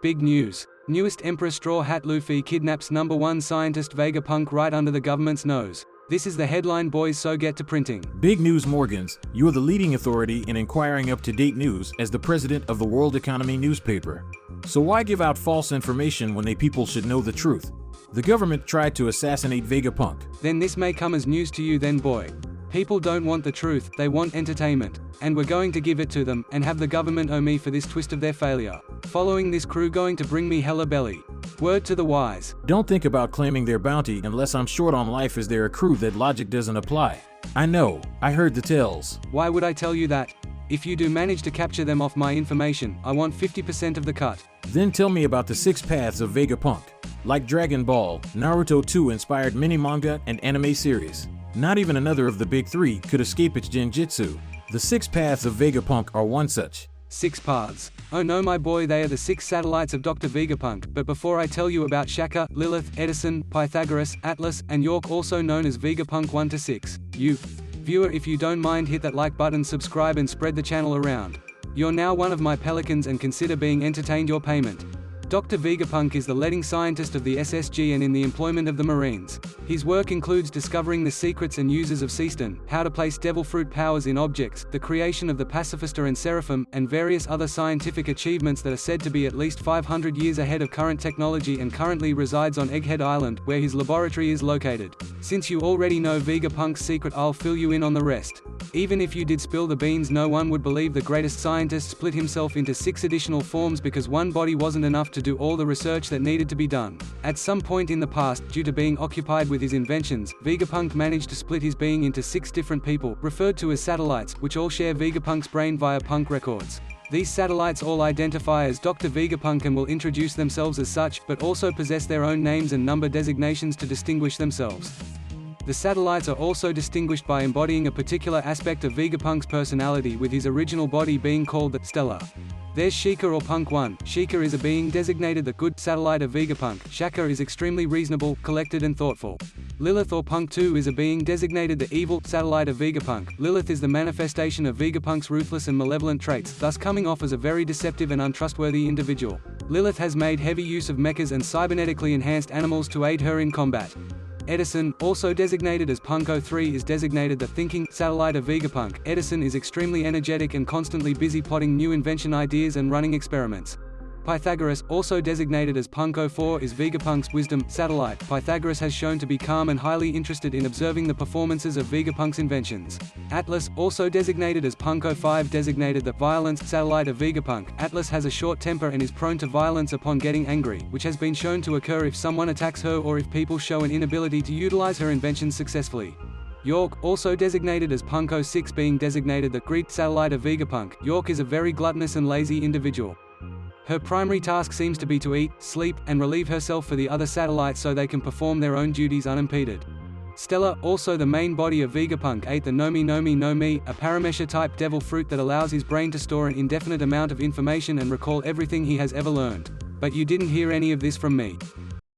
Big news. Newest Emperor Straw Hat Luffy kidnaps #1 scientist Vegapunk right under the government's nose. This is the headline, boys, so get to printing. Big news, Morgans. You are the leading authority in inquiring up-to-date news as the president of the World Economy newspaper. So why give out false information when the people should know the truth? The government tried to assassinate Vegapunk. Then this may come as news to you then, boy. People don't want the truth, they want entertainment. And we're going to give it to them, and have the government owe me for this twist of their failure. Following this crew going to bring me hella belly. Word to the wise. Don't think about claiming their bounty unless I'm short on life. Is there a crew that logic doesn't apply? I know, I heard the tales. Why would I tell you that? If you do manage to capture them off my information, I want 50% of the cut. Then tell me about the 6 paths of Vegapunk. Like Dragon Ball, Naruto 2 inspired mini manga and anime series. Not even another of the big 3 could escape its genjutsu. The 6 paths of Vegapunk are one such. 6 paths. Oh no, my boy, they are the 6 satellites of Dr. Vegapunk. But before I tell you about Shaka, Lilith, Edison, Pythagoras, Atlas, and York, also known as Vegapunk 1 to 6, you, viewer, if you don't mind, hit that like button, subscribe, and spread the channel around. You're now one of my pelicans and consider being entertained your payment. Dr. Vegapunk is the leading scientist of the SSG and in the employment of the Marines. His work includes discovering the secrets and uses of Seaston, how to place devil fruit powers in objects, the creation of the Pacifista and Seraphim, and various other scientific achievements that are said to be at least 500 years ahead of current technology, and currently resides on Egghead Island, where his laboratory is located. Since you already know Vegapunk's secret, I'll fill you in on the rest. Even if you did spill the beans, no one would believe the greatest scientist split himself into 6 additional forms because one body wasn't enough to do all the research that needed to be done. At some point in the past, due to being occupied with his inventions, Vegapunk managed to split his being into 6 different people, referred to as satellites, which all share Vegapunk's brain via punk records. These satellites all identify as Dr. Vegapunk and will introduce themselves as such, but also possess their own names and number designations to distinguish themselves. The satellites are also distinguished by embodying a particular aspect of Vegapunk's personality, with his original body being called the Stellar. There's Sheikah or Punk 1. Sheikah is a being designated the good satellite of Vegapunk. Shaka is extremely reasonable, collected and thoughtful. Lilith or Punk 2 is a being designated the evil satellite of Vegapunk. Lilith is the manifestation of Vegapunk's ruthless and malevolent traits, thus coming off as a very deceptive and untrustworthy individual. Lilith has made heavy use of mechas and cybernetically enhanced animals to aid her in combat. Edison, also designated as Punko 3, is designated the thinking satellite of Vegapunk. Edison is extremely energetic and constantly busy plotting new invention ideas and running experiments. Pythagoras, also designated as Punko 4, is Vegapunk's wisdom satellite. Pythagoras has shown to be calm and highly interested in observing the performances of Vegapunk's inventions. Atlas, also designated as Punko 5, designated the violence satellite of Vegapunk. Atlas has a short temper and is prone to violence upon getting angry, which has been shown to occur if someone attacks her or if people show an inability to utilize her inventions successfully. York, also designated as Punko 6, being designated the greed satellite of Vegapunk. York is a very gluttonous and lazy individual. Her primary task seems to be to eat, sleep, and relieve herself for the other satellites so they can perform their own duties unimpeded. Stella, also the main body of Vegapunk, ate the Nomi Nomi no Mi, a paramesha-type devil fruit that allows his brain to store an indefinite amount of information and recall everything he has ever learned. But you didn't hear any of this from me.